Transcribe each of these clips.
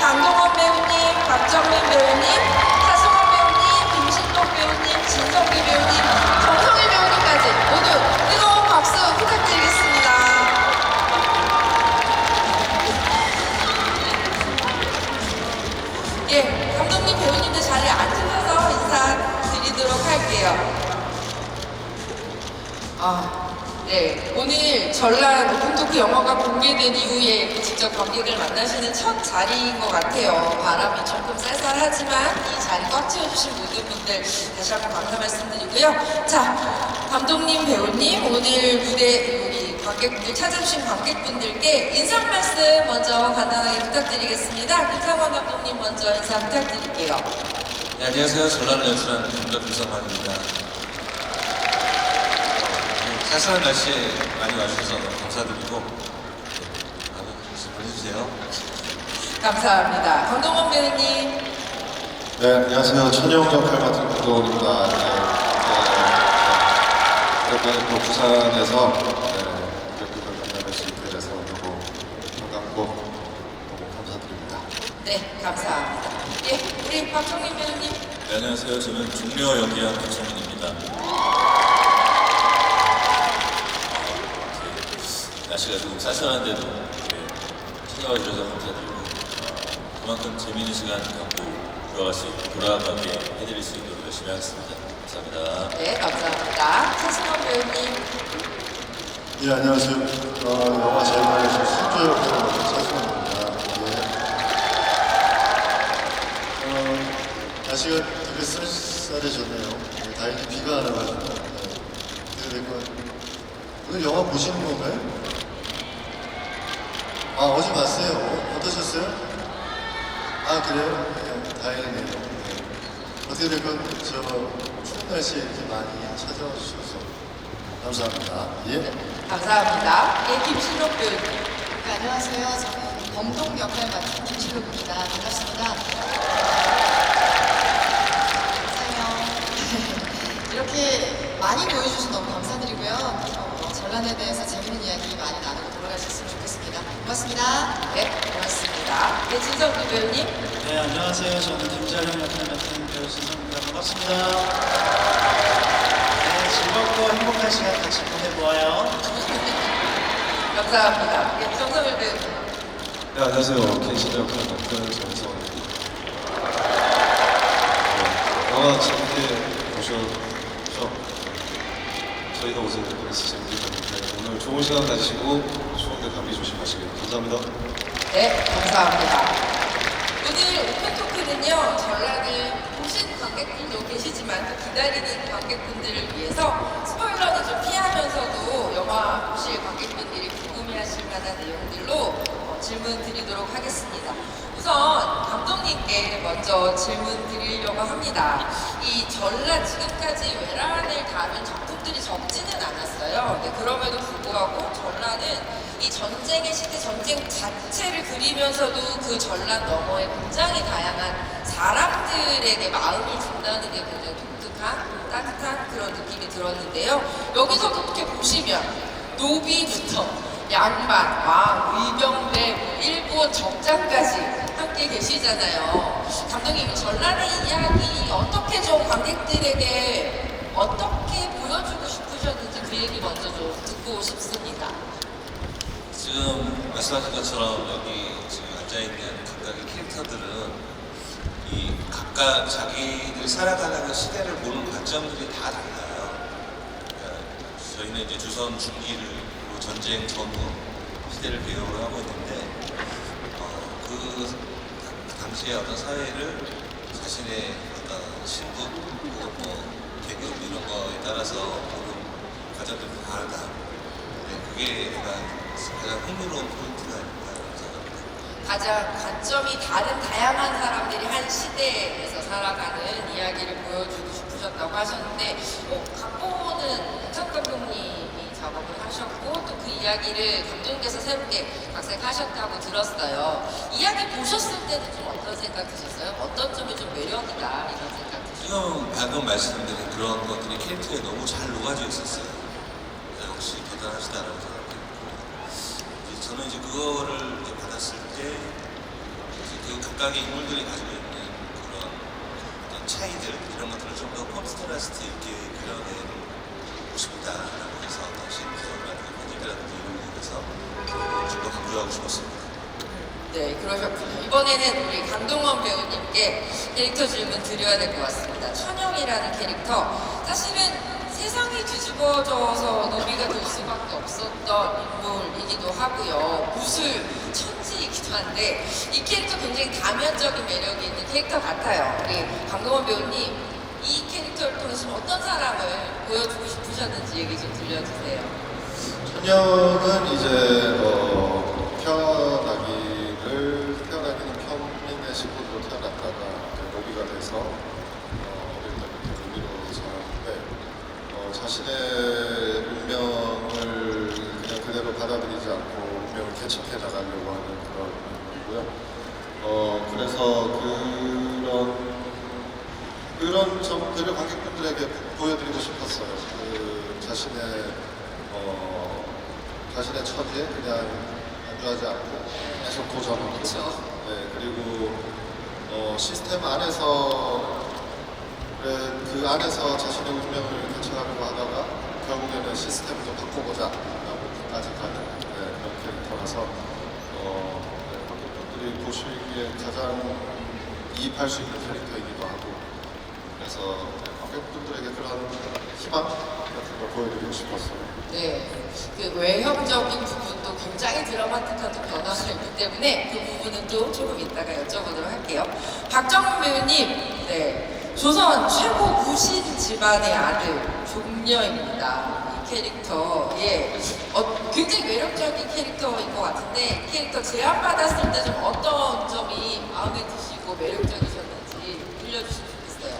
강동원 배우님, 박정민 배우님, 하승원 배우님, 김신동 배우님, 진성기 배우님, 정성일 배우님까지 모두 뜨거운 박수 부탁드리겠습니다. 예, 감독님 배우님들 자리에 앉으셔서 인사드리도록 할게요. 네, 오늘 전란 오픈토크 영화가 공개된 이후에 직접 관객을 만나시는 첫 자리인 것 같아요. 바람이 조금 쌀쌀하지만 이 자리 꽉 채워주신 모든 분들 다시 한번 감사 말씀드리고요. 자, 감독님, 배우님, 오늘 무대 우리 관객분들 찾아주신 관객분들께 인사 말씀 먼저 간단하게 부탁드리겠습니다. 김상원 감독님 먼저 인사 부탁드릴게요. 네, 안녕하세요. 전란을 연출한 감독 김상환입니다. 쌀쌀한 날씨에 많이 와주셔서 너무 감사드리고 많은 말씀 보내주세요. 감사합니다. 강동원 배우님. 네, 안녕하세요. 천영 역할 맡은 강동원입니다. 오랜만에 또 부산에서 관객분들 만나뵐 수 있게 돼서 너무 반갑고 너무 감사드립니다. 네, 감사합니다. 예, 우리 박정민 배우님. 네, 안녕하세요. 저는 종려 연기한 박정민입니다. 날씨가 조금 쌀쌀한데도 찾아와 주셔서 감사드리고 그만큼 재미있는 시간 갖고 돌아가게 해드릴 수 있도록 열심히 하겠습니다. 감사합니다. 네, 감사합니다. 차승원 배우님. 네, 안녕하세요. 영화 제목에서 선조 역할을 맡은 차승원입니다. 날씨가 되게 쌀쌀해졌네요. 다행히 비가 안 와가지고 어떻게 될 것 같아요. 오늘 영화 보시는 건가요? 어제 봤어요. 어떠셨어요? 그래요? 네, 다행이네요. 네. 어떻게 될건 추운 날씨에 이렇게 많이 찾아와 주셔서 감사합니다. 예. 감사합니다. 예, 김신록 배우님. 네, 안녕하세요. 저는 범동 역할 맡은 김신록입니다. 반갑습니다. 감사해요. 이렇게 많이 보여주셔서 너무 감사드리고요. 전란에 대해서 재밌는 이야기 많이 나누고 돌아가셨으면 좋겠습니다. 고맙습니다. 네, 고맙습니다. 네, 진성기 배우님. 네, 안녕하세요. 저는 김자령 역할 맡은 배우 진성입니다. 반갑습니다. 네, 즐겁고 행복한 시간 같이 보내보아요. 감사합니다. 예, 정성일 배우님. 네, 안녕하세요. 켄시드 역할 맡은 정성원입니다. 영화 재밌게 보셨죠? 저희가 옷을 입고 재밌게 봤는데 오늘 좋은 시간 가지시고 추운데 감기 조심하시길 감사합니다. 네, 감사합니다. 오늘 오픈토크는요, 전란을 보신 관객분도 계시지만 또 기다리는 관객분들을 위해서 스포일러는 좀 피하면서도 영화 보실 관객분들이 궁금해하실 만한 내용들로 질문 드리도록 하겠습니다. 우선 감독님께 먼저 질문 드리려고 합니다. 이 전란 지금까지 외란을 다룬 작품들이 적지는 않았어요. 근데 그럼에도 불구하고 전란은 이 전쟁의 시대, 전쟁 자체를 그리면서도 그 전란 너머에 굉장히 다양한 사람들에게 마음을 준다는 게 굉장히 독특한, 따뜻한 그런 느낌이 들었는데요. 여기서도 이렇게 보시면 노비부터 양반, 왕, 위병대, 일본 적장까지 함께 계시잖아요. 감독님, 전란의 이야기 어떻게 좀 관객들에게 어떻게 보여주고 싶으셨는지 그 얘기 먼저 좀 듣고 싶습니다. 지금 말씀하신 것처럼 여기 지금 앉아있는 각각의 캐릭터들은 이 각각 자기들이 살아가는 시대를 보는 관점들이 다 달라요. 그러니까 저희는 이제 조선 중기를 그리고 전쟁 전후 시대를 배경으로 하고 있는데 그 당시의 어떤 사회를 자신의 어떤 신분 혹은 계급 이런 거에 따라서 보는 관점들이 다르다. 그게 가장 흥미로운 포인트가 아닐까 생각합니다. 가장 관점이 다른 다양한 사람들이 한 시대에서 살아가는 이야기를 보여주고 싶으셨다고 하셨는데 각본은 천 감독님이 작업을 하셨고 또 그 이야기를 감독님께서 새롭게 각색하셨다고 들었어요. 이야기 보셨을 때는 좀 어떤 생각 드셨어요? 어떤 점이 좀 매력이다 이런 생각 드셨어요? 지금 방금 말씀드린 그런 것들이 캐릭터에 너무 잘 녹아져 있었어요. 역시 대단하시다라고 생각했고 저는 이제 그거를 이제 받았을 때 그 각각의 인물들이 가지고 있는 그런 어떤 차이들 이런 것들을 좀 더 콘트라스트 있게 그려내고 싶다라고 해서 당시 편집이라든지 이런 부분에서 좀 더 강조하고 싶었습니다. 네, 그러셨군요. 이번에는 우리 강동원 배우님께 캐릭터 질문 드려야 될 것 같습니다. 천영이라는 캐릭터, 사실은 세상이 뒤집어져서 노비가 될 수밖에 없었던 인물이기도 하고요. 무술 천지이기도 한데 이 캐릭터 굉장히 다면적인 매력이 있는 캐릭터 같아요. 우리 강동원 배우님, 이 캐릭터를 통해서 어떤 사람을 보여주고 싶으셨는지 얘기 좀 들려주세요. 천연은 이제 태어나기는 평민의 식구로 태어났다가 이제 노비가 돼서 어릴 때부터 노비로 자랐는데 자신의 운명을 그냥 그대로 받아들이지 않고 운명을 개척해 나가려고 하는 그런 인물이고요. 그래서 그런 점들을 관객분들에게 보여드리고 싶었어요. 자신의 처지에 그냥 안주하지 않고 계속 도전하고 그렇죠. 네, 그리고 시스템 안에서 그 안에서 자신의 운명을 개척하려고 하다가 결국에는 시스템도 바꿔보자 라고 끝까지 가는 그런 캐릭터라서 관객분들이 보시기에 가장 이입할 수 있는 캐릭터이기도 하고 그래서 관객분들에게 그런 희망 같은 걸 보여드리고 싶었어요. 네, 그 외형적인 부분도 굉장히 드라마틱한 또 변화가 있기 때문에 그 부분은 또 조금 이따가 여쭤보도록 할게요. 박정훈 배우님, 네, 조선 최고 부신 집안의 아들 종려입니다. 이 캐릭터, 예, 굉장히 매력적인 캐릭터인 것 같은데 이 캐릭터 제안 받았을 때 좀 어떤 점이 마음에 드시고 매력적이셨는지 들려주시면 좋겠어요.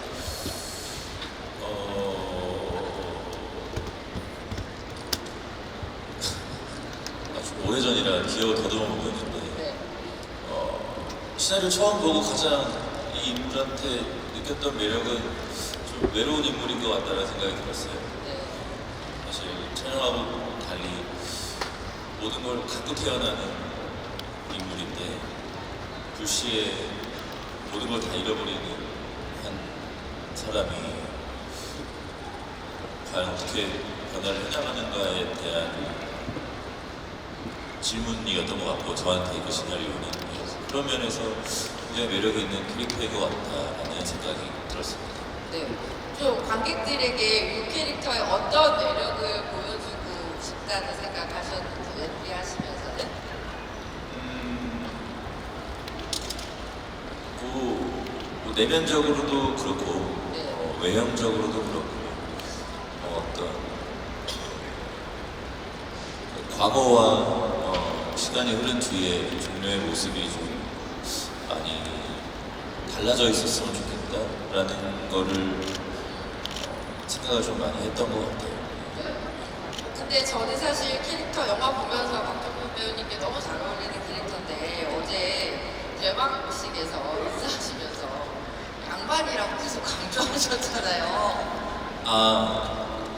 오래전이라 기억을 더듬어 보는데 네. 시나리오 처음 보고 가장 이 인물한테 느꼈던 매력은 좀 외로운 인물인 것 같다는 생각이 들었어요. 네. 사실 천영하고 달리 모든 걸 갖고 태어나는 인물인데 불시에 모든 걸 다 잃어버리는 한 사람이 과연 어떻게 변화를 해나가는가에 대한 질문이었던 것 같고 저한테 그 시나리오는 그런 면에서 굉장히 매력이 있는 캐릭터인 것 같다라는 생각이 들었습니다. 네. 좀 관객들에게 이 캐릭터의 어떤 매력을 보여주고 싶다는 생각하셨는지 연기하시면서는? 뭐 내면적으로도 그렇고 네. 외형적으로도 그렇고 어떤 과거와 시간이 흐른 뒤에 종료의 모습이 좀 많이 달라져 있었으면 좋겠다라는 거를 생각을 좀 많이 했던 것 같아요. 근데 저는 사실 캐릭터 영화 보면서 박정훈 배우님께 너무 잘 어울리는 캐릭터인데 어제 개막식에서 인사하시면서 양반이라고 계속 강조하셨잖아요.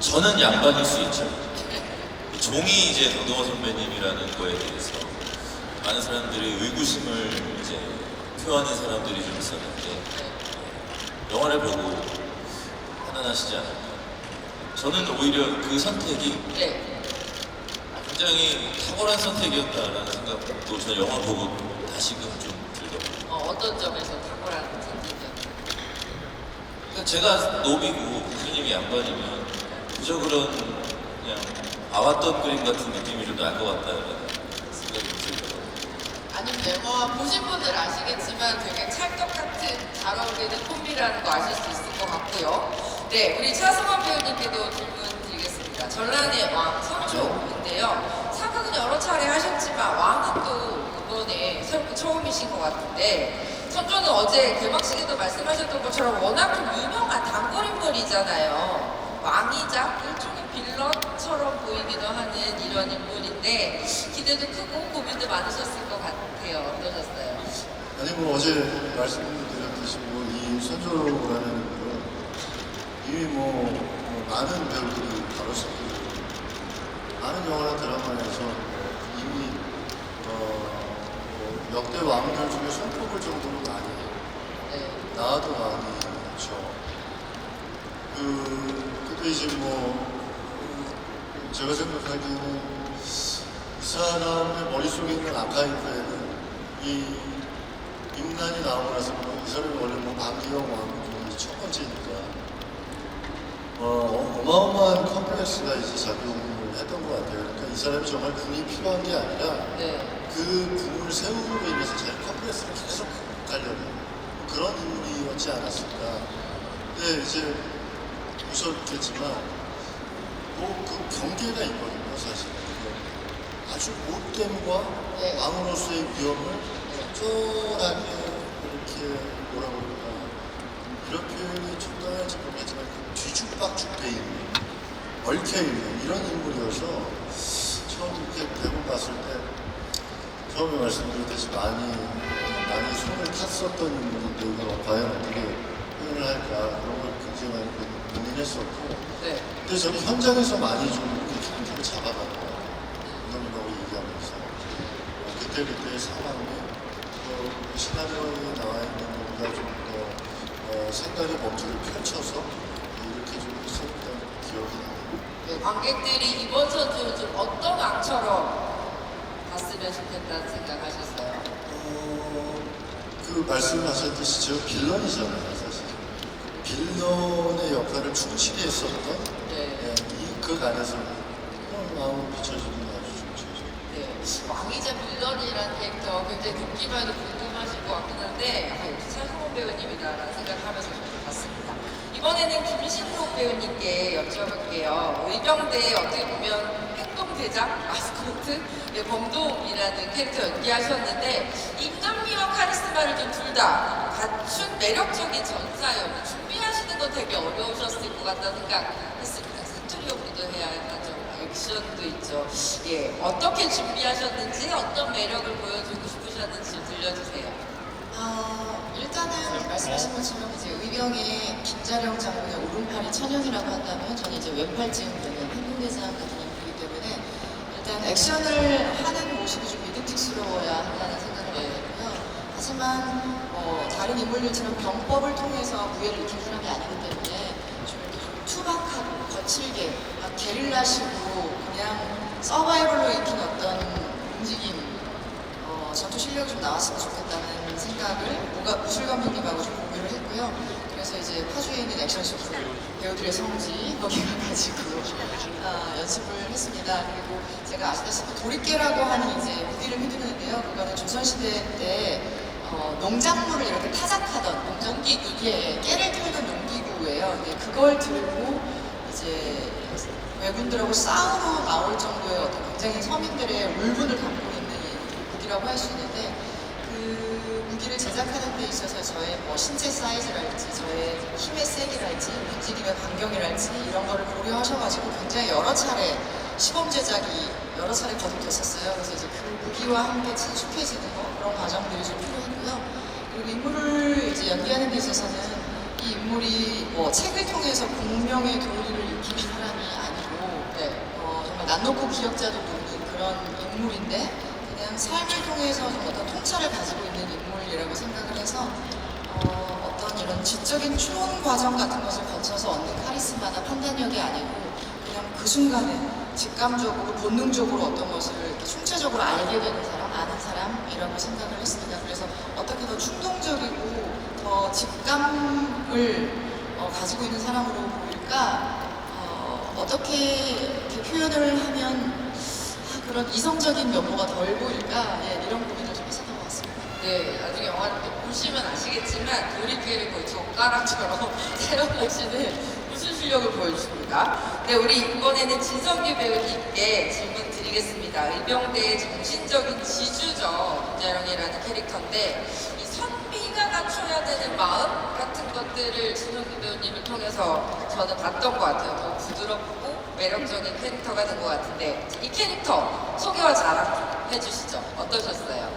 저는 양반일 수 있죠. 종이 이제 강동원 선배님이라는 거에 대해서 많은 사람들이 의구심을 이제 표하는 사람들이 좀 있었는데 영화를 보고 판단하시지 않을까. 저는 오히려 그 선택이 네. 굉장히 탁월한 선택이었다라는 생각도 저는 영화 보고 다시금 좀 들더라고요. 어떤 점에서 탁월한 선택이요? 그러니까 제가 노비고 교수님이 양반이면 그저 그런 그냥 봐왔던 그림 같은 느낌이 좀 날 것 같다는 생각이 들더라고요. 아니면 영화 보신 분들 아시겠지만 되게 찰떡같은 잘 어울리는 콤비라는 거 아실 수 있을 것 같고요. 네, 우리 차승원 배우님께도 질문 드리겠습니다. 전란의 왕 선조인데요. 사극은 여러 차례 하셨지만 왕은 또 이번에 새롭게 처음이신 것 같은데 선조는 어제 개막식에도 말씀하셨던 것처럼 워낙 좀 유명한 단골 인물이잖아요. 왕이자 일종의 빌런처럼 보이기도 하는 이런 인물인데 기대도 크고 고민도 많으셨을 것 같아요. 어떠셨어요? 아니 뭐 어제 말씀드렸듯이 이 선조라는 분은 이미 많은 배우들이 다뤘었고 많은 영화나 드라마에서 이미 역대 왕들 중에 손꼽을 정도로 많이 네. 나와도 많이 했죠. 그때 이제 제가 생각하기에는 이 사람의 머릿속에 있는 아카이브에는 이 임난이 나오고 나서 이 사람이 원래 반기영 왕이 첫 번째니까 어마어마한 컴플렉스가 이제 작용을 했던 것 같아요. 그러니까 이 사람이 정말 궁이 필요한 게 아니라 네. 그 궁을 세움으로 인해서 자기 컴플렉스를 계속 가려는 그런 인물이었지 않았을까. 근데 이제 보셨겠지만 그 경계가 있거든요, 사실. 아주 못됨과 네. 왕으로서의 위험을 적절하게 이렇게 뭐라 그럴까 이런 표현이 적당할지 모르겠지만 뒤죽박죽돼 있는 얽혀있는 이런 인물이어서 처음 이렇게 대본 봤을 때 처음에 말씀드렸듯이 많이 손을 탔었던 인물인데 이걸 과연 어떻게 표현을 할까 그런 걸 굉장히 많이 고민했었고 네. 근데 저는 현장에서 많이 좀 이렇게 감정을 잡아가고 감독님하고 얘기하면서 그때의 상황이 시나리오에 나와 있는 것보다 좀 더 생각의 범주를 펼쳐서 이렇게 좀 했었던 기억이 나요. 네, 관객들이 이번 선수를 좀 어떤 왕처럼 봤으면 좋겠다는 생각하셨어요? 그 말씀하셨듯이 제가 빌런이잖아요, 사실. 빌런의 역할을 충실히 했었던 네. 그 안에서 그런 마음을 비춰주는 게 아주 좀 좋죠. 네. 왕이자 빌런이라는 캐릭터 굉장히 듣기만 해도 궁금하실 것 같긴 한데 역시 차승원 배우님이다라는 생각을 하면서 저도 봤습니다. 이번에는 김신록 배우님께 여쭤볼게요. 의병대에 어떻게 보면 행동대장, 마스코트, 네, 범동이라는 캐릭터 연기하셨는데 인간미와 카리스마를 좀 둘 다 갖춘 매력적인 전사역 준비하시는 거 되게 어려우셨을 것 같다는 생각했습니다. 사투리용도 해야 하죠. 액션도 있죠. 예, 어떻게 준비하셨는지 어떤 매력을 보여주고 싶으셨는지 좀 들려주세요. 일단은 말씀하신 것처럼 이제 의병의 김자령 장군의 오른팔이 천연이라고 한다면 저는 이제 왼팔쯤 되는 행동대장 같은 인물이기 때문에 일단 액션을 하는 모습이 좀 믿음직스러워야 한다는 생각을 하게 되고요. 하지만 다른 인물들처럼 병법을 통해서 무예를 익힌 사람이 아니기 때문에 좀 이렇게 좀 투박하고 거칠게 막 게릴라식으로 그냥 서바이벌로 익힌 어떤 움직임 전투 실력이 좀 나왔으면 좋겠다는 생각을 무술 감독님하고 좀 공유를 했고요. 그래서 이제 파주에 있는 액션 쇼프 배우들의 성지 거기 가가지고 연습을 했습니다. 그리고 제가 아시다시피 도리깨라고 하는 이제 무기를 휘두르는데요. 그거는 조선시대 때 농작물을 이렇게 타작하던 농기구, 깨를 털던 농기구예요. 근데 그걸 들고 이제 왜군들하고 싸우러 나올 정도의 어떤 굉장히 서민들의 울분을 담고 있는 무기라고 할 수 있는데 그 무기를 제작하는 데 있어서 저의 신체 사이즈랄지 저의 힘의 세기랄지 움직임의 반경이랄지 이런 거를 고려하셔가지고 굉장히 여러 차례 시범 제작이 여러 차례 거듭됐었어요. 그래서 이제 그 무기와 함께 친숙해지는 그런 과정들이 좀 필요했고요. 그리고 인물을 이제 연기하는 데 있어서는 이 인물이 책을 통해서 공명의 교리를 익힌 사람이 아니고 정말 난 놓고 기억자도 모르는 그런 인물인데 그냥 삶을 통해서 좀 어떤 통찰을 가지고 있는 인물이라고 생각을 해서 어떤 이런 지적인 추론 과정 같은 것을 거쳐서 얻는 카리스마나 판단력이 아니고 그냥 그 순간에 직감적으로 본능적으로 어떤 것을 총체적으로 알게 되는 사람, 아는 사람이라고 생각을 했습니다. 그래서 어떻게 더 충동적이고 더 직감을 가지고 있는 사람으로 보일까? 어떻게 이렇게 표현을 하면 그런 이성적인 면모가 덜 보일까? 이런 고민을 좀 했었던 것 같습니다. 네, 나중에 영화를 또 보시면 아시겠지만 도리깨를 거의 젓가락처럼 세워놓으시는 무술 실력을 보여주십니다. 네, 우리 이번에는 진성규 배우님께 질문 드리겠습니다. 의병대의 정신적인 지주죠. 김자령이라는 캐릭터인데 이 선비가 갖춰야 되는 마음 같은 것들을 진성규 배우님을 통해서 저는 봤던 것 같아요. 더 부드럽고 매력적인 캐릭터가 된 것 같은데 이 캐릭터 소개와 자랑 좀 해주시죠. 어떠셨어요?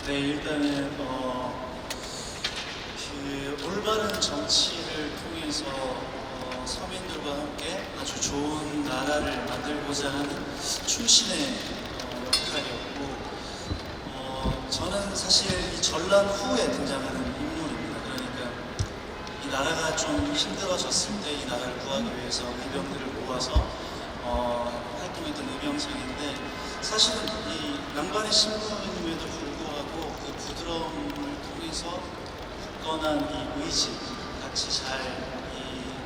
네, 일단은 그 올바른 정치를 통해서 서민들과 함께 아주 좋은 나라를 만들고자 하는 출신의 역할이었고 저는 사실 이 전란 후에 등장하는 인물입니다. 그러니까 이 나라가 좀 힘들어졌을 때 이 나라를 구하기 위해서 의병들을 모아서 활동했던 의병상인데, 사실은 이 양반의 신부임에도 불구하고 그 부드러움을 통해서 굳건한 이 의지, 같이 잘 이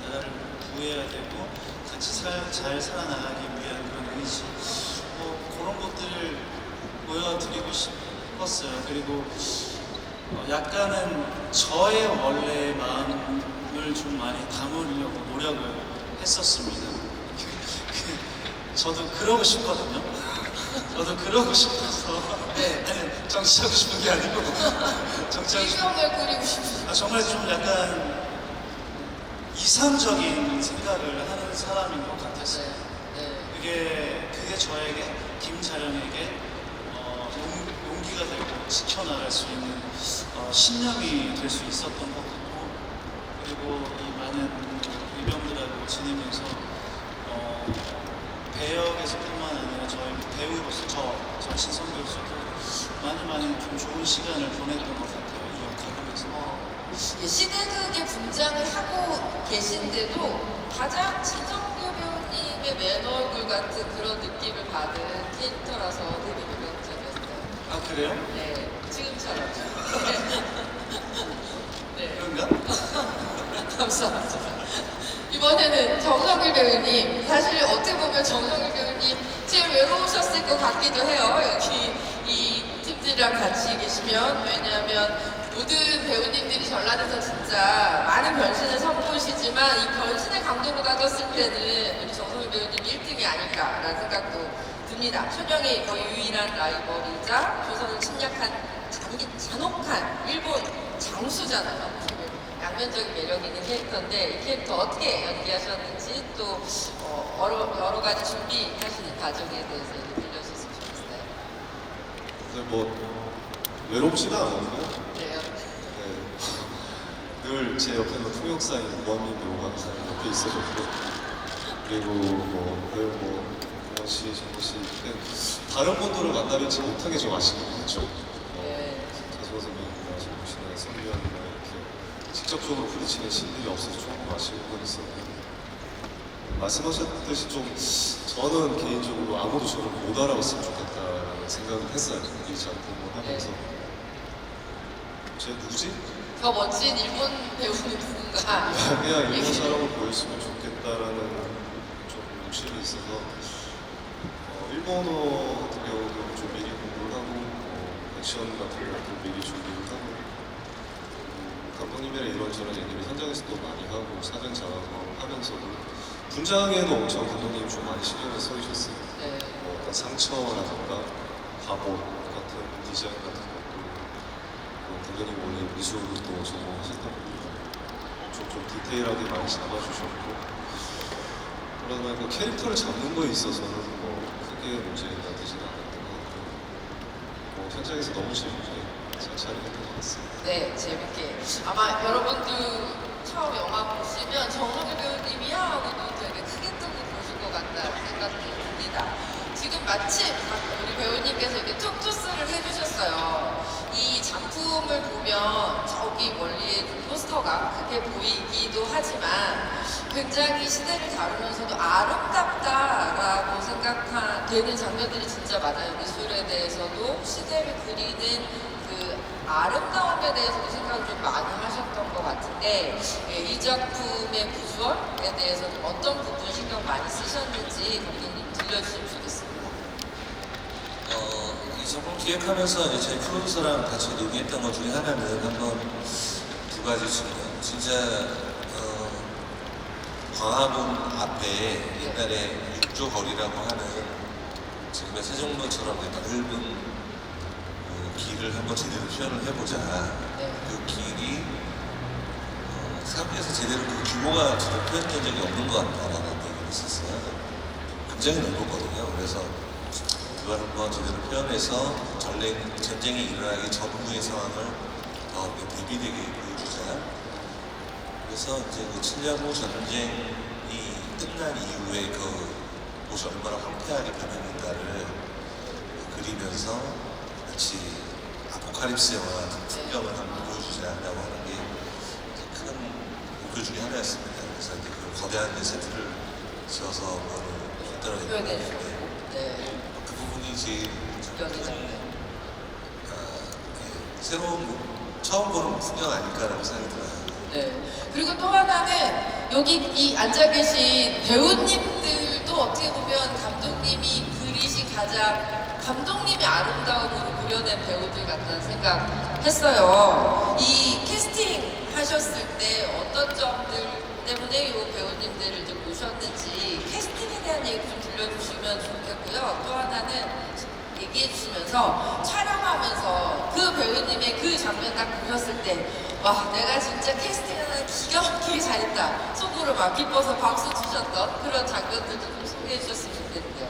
나라를 구해야 되고 같이 잘 살아나가기 위한 그런 의지, 그런 것들을 보여드리고 싶었어요. 그리고 약간은 저의 원래 마음을 좀 많이 담으려고 노력을 했었습니다. 저도 그러고 싶거든요. 저도 그러고 싶어서. 네. 아니, 정치하고 싶은 게 아니고. 정치하고 싶은 의병을 그리고 싶으시죠? 정말 좀 약간 이상적인 생각을 하는 사람인 것 같았어요. 네. 그게 저에게, 김자령에게 용기가 되고 지켜나갈 수 있는 신념이 될 수 있었던 것 같고, 그리고 이 많은 의병들하고 지내면서 배역에서뿐만 아니라 저희 배우로서 저 신성배우로서도 많이 좀 좋은 시간을 보냈던 것 같아요. 이 역할을 하면서. 예, 시대극에 분장을 하고 계신데도 가장 진성규 배우님의 맨 얼굴 같은 그런 느낌을 받은 캐릭터라서 되게 매력적이었어요. 아, 그래요? 네, 지금처럼. 네. 그런가? 감사합니다. 이번에는 정성일 배우님, 사실 어떻게 보면 정성일 배우님 제일 외로우셨을 것 같기도 해요. 여기 이 팀들이랑 같이 계시면. 왜냐하면 모든 배우님들이 전라도에서 진짜 많은 변신을 선보이시지만 이 변신의 강도로 따졌을 때는 우리 정성일 배우님이 1등이 아닐까라는 생각도 듭니다. 초령이 거의 유일한 라이벌이자 조선을 침략한 잔혹한 일본 장수잖아요. 양면적인 매력이 있는 캐릭터인데 이 캐릭터 어떻게 연기하셨는지 또 여러 가지 준비하시는 과정에 대해서 얘기 들려주셨으면 좋겠어요. 근데 뭐 외롭지가 않았고요. 그래요? 네. 늘 제 옆에는 통역사인 무한민 배우가 항상 옆에 있어줬고, 그리고 공원 씨, 정우 씨, 다른 분들을 만나뵙지 못하게 좀 아쉬운 것 같죠. 네. 자수호 선배님이나 정우 씨나 선배님이나 이렇게 직접적으로 부딪히는 신들이 없어서 조금 아쉬운 건 있었는데, 말씀하셨듯이 좀 저는 개인적으로 아무도 저를 못 알아봤으면 좋겠다라는 생각을 했어요. 이 작품을 하면서. 쟤 누구지? 더 멋진 일본 배우는 누군가. 그냥 일본 사람을 보였으면 좋겠다라는 좀 욕심이 있어서 일본어 같은 경우도 좀 미리 공부를 하고 액션 같은 것도 미리 준비를 하고 감독님이랑 이런저런 얘기를 현장에서도 많이 하고 사전 작업하면서도 분장에도 엄청 감독님이 좀 많이 신경을 써주셨어요. 네. 어떤 상처라든가 갑옷 같은 디자인 같은 것도 감독님 원래 미술도 전공하셨다 보니까 좀 디테일하게 많이 잡아주셨고, 그러나 그 캐릭터를 잡는 거에 있어서는 크게 문제가 되지는 않았던 것 같고 현장에서 너무 재밌게 잘 촬영했던 것 같습니다. 네, 재밌게. 아마 여러분도 처음 영화 보시면 정성일 배우님이야 하고도 되게 크게 뜨고 보실 것 같다는 생각이 듭니다. 지금 마침 우리 배우님께서 이렇게 툭 토스를 해주셨어요. 이 작품을 보면 저기 멀리에 포스터가 크게 보이기도 하지만 굉장히 시대를 다루면서도 아름답다라고 생각되는 장면들이 진짜 많아요. 미술에 대해서도 시대를 그리는 그 아름다움에 대해서도 생각을 좀 많이 하셨던 것 같은데 이 작품의 비주얼에 대해서 어떤 부분 신경 많이 쓰셨는지 감독님 들려주시면 좋겠습니다. 이 작품 기획하면서 이제 저희 프로듀서랑 같이 논의했던 것 중에 하나는 한번 두 가지 중요해요. 진짜 광화문 앞에 옛날에 육조 거리라고 하는 지금의 세종로처럼 넓은 길을 한번 제대로 표현을 해보자. 네. 그 길이 생각해서 제대로 그 규모가 제대로 표현된 적이 없는 것 같다라는 얘기를 했었어요. 굉장히 넓었거든요. 그래서 그걸 한번 제대로 표현해서 전쟁이 일어나기 전후의 상황을 대비되게 보여주자. 그래서 이제 그 7년 후 전쟁이 끝난 이후에 그 곳이 얼마나 황폐하게 변했는가를 그리면서 같이 아포칼립스의 영화 같은 풍경을 한번 보여주지 않냐고 하는 게 큰 목표 중에 하나였습니다. 그래서 이제 그 거대한 세트를 지어서 그거를 만들어냈는데 네. 그 부분이 제일 여기다. 새로운 처음 보는 풍경 아닐까라고 생각이 들어요. 네. 그리고 또 하나는 여기 이 앉아 계신 배우님들도 어떻게 보면 감독님이 그리신 가장 감독님이 아름다움으로 그려낸 배우들 같다는 생각했어요. 이 캐스팅 하셨을 때 어떤 점들 때문에 이 배우님들을 좀 모셨는지 캐스팅에 대한 얘기 좀 들려주시면 좋겠고요. 또 하나는 얘기해 주시면서 촬영하면서 그 배우님의 그 장면 딱 보셨을 때 와 내가 진짜 캐스팅을 기가 막히게 잘했다 속으로 막 기뻐서 박수 주셨던 그런 장면들도 좀 소개해 주셨으면 좋겠는데요.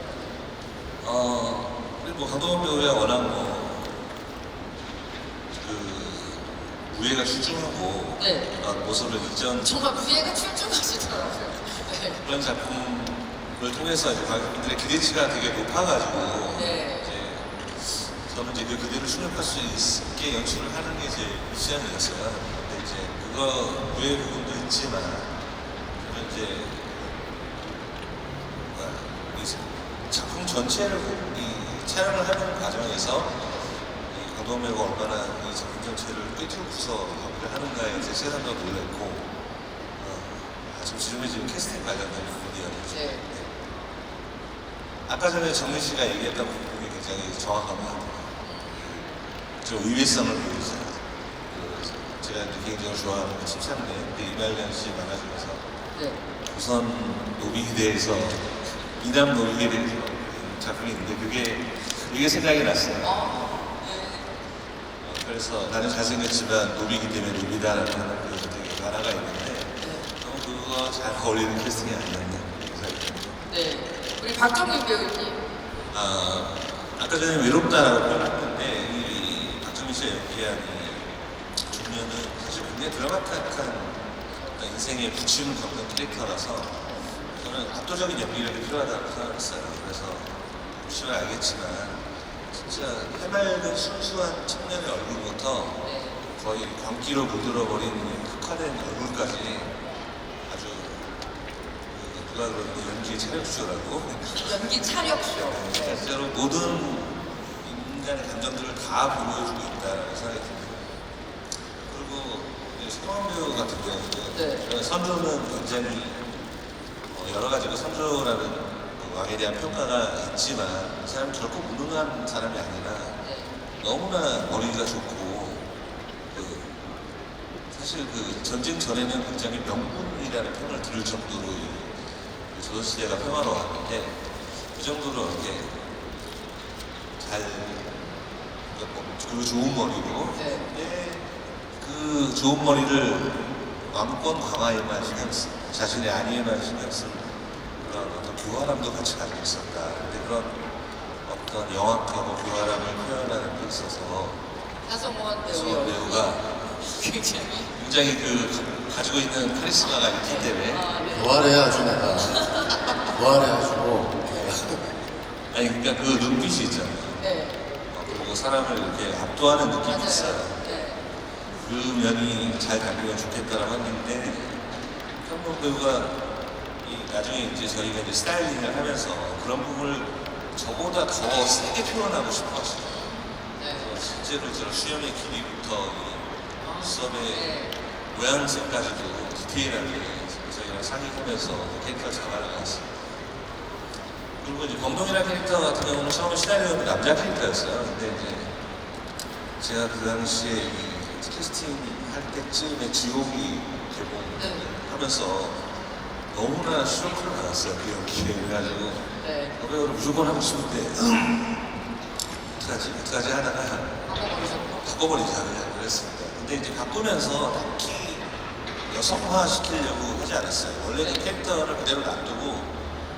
그리고 강동원 배우야 워낙 무예가 출중하고 네. 그런 모습을 이전 정말 무예가 출중하시더라고요. 네. 그런 작품을 통해서 이제 관객분들의 기대치가 되게 높아가지고 네. 이제 저는 이제 그 그대로 충족할 수 있게 연출을 하는 게 제 미션이었어요. 근데 이제 그거 무예 부분도 있지만 이제 이 작품 전체를 이 촬영을 하는 과정에서 이 강동원 배우가 얼마나 이 작품 전체를 꿰뚫고서 연기를 하는가에 이제 세상도 놀랬고 지금 지금 캐스팅 관련된 부분이었는데 네. 아까 전에 정민 씨가 얘기했던 부분이 굉장히 정확한 것 같아요. 좀 의외성을 보여주잖아요. 제가 이제 개인적으로 좋아하는 그 침착맨, 이말년 씨 만화 중에서 네. 우선 노비기대에서 이남 노비기대 작품이 있는데 그게 생각이 났어요. 네. 그래서 나는 잘생겼지만 노비기 때문에 노비다라는 그 되게 만화가 있는데 너무 그거 잘 어울리는 캐스팅이 아니었나 생각이 듭니다. 네. 우리 박정민 배우님. 아까 전에 외롭다라고 표현했는데 이 박정민 씨가 연기한 이 중년은 사실 굉장히 드라마틱한 인생에 부침을 겪는 캐릭터라서 저는 압도적인 연기력이 필요하다고 생각했어요. 그래서 보시면 알겠지만 진짜 해맑은 순수한 청년의 얼굴부터 네. 거의 광기로 물들어버린 흑화된 얼굴까지 아주 누가 그러는 연기 차력쇼라고 연기 차력쇼. 네. 실제로 모든 인간의 감정들을 다 보여주고 있다라고 생각이 듭니다. 그리고 서광 배우 같은 경우는 네. 선조는 굉장히 여러 가지로 선조라는 그 왕에 대한 평가가 있지만 이 사람이 결코 무능한 사람이 아니라 네. 너무나 머리가 좋고 사실 그 전쟁 전에는 굉장히 명문이라는 평을 들을 정도로 이 조선시대가 평화로웠는데 그 정도로 이렇게 잘 그리고 좋은 머리고 네. 근데 그 좋은 머리를 왕권 강화에만 신경 쓴 자신의 안위에만 신경 쓴 그런 어떤 교활함도 같이 가지고 있었다. 근데 그런 어떤 영악하고 교활함을 표현하는 데 있어서 하성원 하성원 배우가 굉장히 그 가지고 있는 카리스마가 있기 때문에 네. 부활해야 아주 내가 부활해가지고 아니 그러니까 그 눈빛이 있잖아요. 네. 그리고 사람을 이렇게 압도하는 느낌이 맞아요. 있어요. 네. 그 면이 잘 담기면 좋겠다라고 했는데 한국 배우가 나중에 이제 저희가 이제 스타일링을 하면서 그런 부분을 저보다 더 세게 표현하고 싶어 하시죠. 네. 실제로 저 수염의 길이부터 이 수업의 네. 모양새까지도 디테일하게 저희랑 상의하면서 캐릭터를 잡아나갔습니다. 그리고 이제 범동이라는 캐릭터 같은 경우는 처음에 시나리오는 남자 캐릭터였어요. 근데 이제 제가 그 당시에 이 캐스팅 할 때쯤에 지옥이 개봉하면서 너무나 쇼크를 받았어요. 그 연기에. 그래가지고 네. 배우를 무조건 하고 싶은데 어떡하지 하다가 바꿔버리자 그랬습니다. 근데 이제 바꾸면서 딱히 여성화 시키려고 하지 않았어요. 원래 그 캐릭터를 그대로 놔두고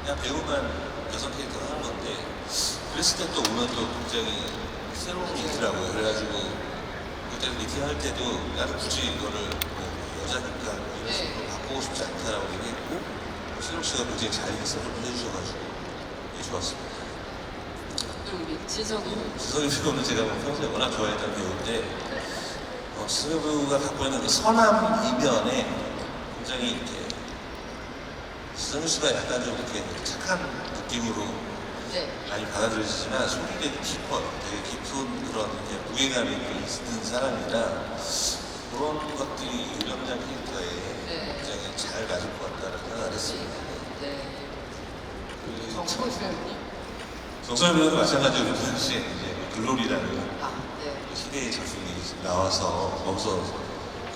그냥 배우만 여성 캐릭터를 하는 건데 그랬을 때 또 오늘 또 굉장히 새로운 게 있더라고요. 그래가지고 그때 미팅 할 때도 나는 굳이 이거를 뭐 여자니까 이런 식으로 바꾸고 싶지 않다라고 얘기했고 신록 씨가 굉장히 잘 해석을 해주셔가지고 좋았습니다. 우리 지석이. 지석이 배우는 제가 뭐 평소에 워낙 좋아했던 배우인데 지석이 배우가 갖고 있는 그 선함 이면에 굉장히 이렇게 지석이 씨가 약간 좀 이렇게 착한 느낌으로 네. 많이 받아들여지지만 속이 되게 깊어요. 되게 깊은 그런 이제 무게감이 있는 사람이라 그런 것들이 유령장 캐릭터에 네. 굉장히 잘 맞을 것 같다는 생각을 했습니다. 네. 그 정철 배우님. 정설 배우도 마찬가지로 그 당시에 이제 글로리라는 아, 네. 그 시대의 작품이 나와서 거기서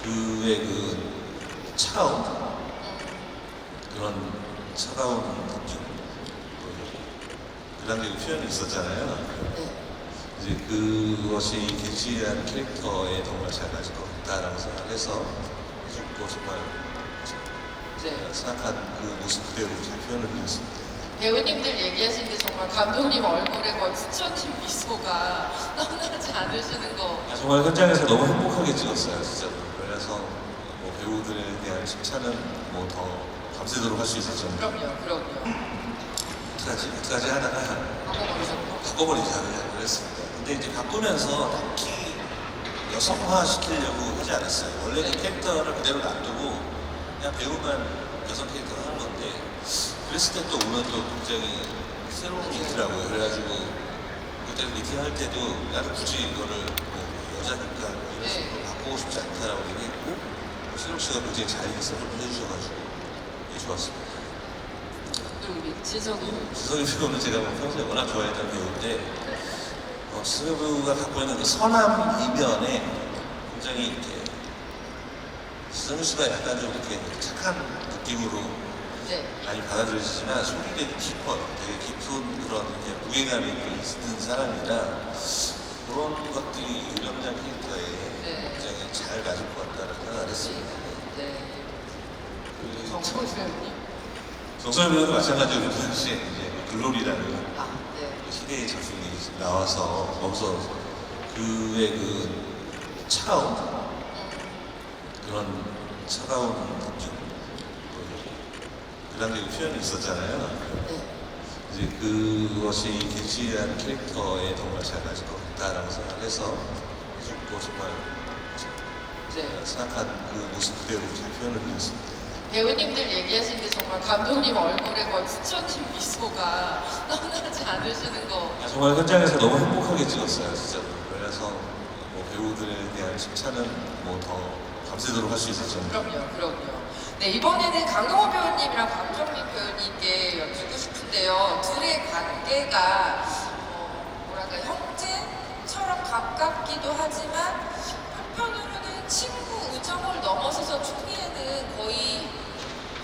그의 그 차가운 그런 차가운 느낌 그 당시에 표현이 있었잖아요. 네. 이제 그것이 겐시라는 캐릭터에 정말 잘 맞을 것 같다라고 생각을 해서 또 정말 네. 생각한 그 모습 그대로 잘 표현을 드렸습니다. 배우님들 얘기하시는데 정말 감독님 얼굴에 거의 스쳐진 미소가 떠나지 않으시는 거. 정말 현장에서 너무 행복하게 찍었어요, 진짜. 그래서 뭐 배우들에 대한 칭찬은 뭐 더 밤새도록 할 수 있었죠. 그럼요. 어떡하지 하다가 바꿔버리셨고. 바꿔버리자 그랬습니다. 근데 이제 바꾸면서 딱히 여성화 시키려고 하지 않았어요. 원래 그 캐릭터를 그대로 놔두고 그냥 배우만 여성 캐릭터를 하는 건데 그랬을 때 또 오늘 또 굉장히 새로운 게 있더라고요. 그래가지고 그때 미팅할 때도 나도 굳이 이거를 뭐 여자니까 이런 식으로 바꾸고 싶지 않다라고 얘기했고 신욱 씨가 굉장히 잘 인사를 해주셔가지고 좋았습니다. 그리고 우리 지석이. 지석이 배우는 제가 뭐 평소에 워낙 좋아했던 배우인데 지석이 배우가 갖고 있는 그 선함 이면에 굉장히 이렇게 지석이 씨가 약간 좀 이렇게 착한 느낌으로 네. 많이 받아들여지지만 속이 되게 깊어요. 되게 깊은 그런 이제 무게감이 있는 사람이라 그런 것들이 유령장 캐릭터에 네. 굉장히 잘 맞을 것 같다는 생각을 했습니다. 네. 그 정철 배우님. 정설 배우도 마찬가지로 그 당시에 이제 글로리라는 아, 네. 그 시대의 작품이 나와서 거기서 그의 그 차가운 그런 차가운 느낌 그 당시에 표현이 있었잖아요. 네. 이제 그것이 겐시라는 캐릭터에 정말 잘 맞을 것 같다라고 생각을 해서 또 정말 네. 생각한 그 모습 그대로 잘 표현을 드렸습니다. 배우님들 얘기하시는데 정말 감독님 얼굴에 거의 스쳐진 미소가 떠나지 않으시는 거. 정말 현장에서 너무 행복하게 찍었어요, 진짜. 그래서 뭐 배우들에 대한 칭찬은 뭐 더 밤새도록 할 수 있었죠. 그럼요. 네, 이번에는 강동원 배우님이랑 박정민 배우님께 여쭙고 싶은데요. 둘의 관계가 뭐랄까 형제처럼 가깝기도 하지만 한편으로는 친구 우정을 넘어서서 초기에는 거의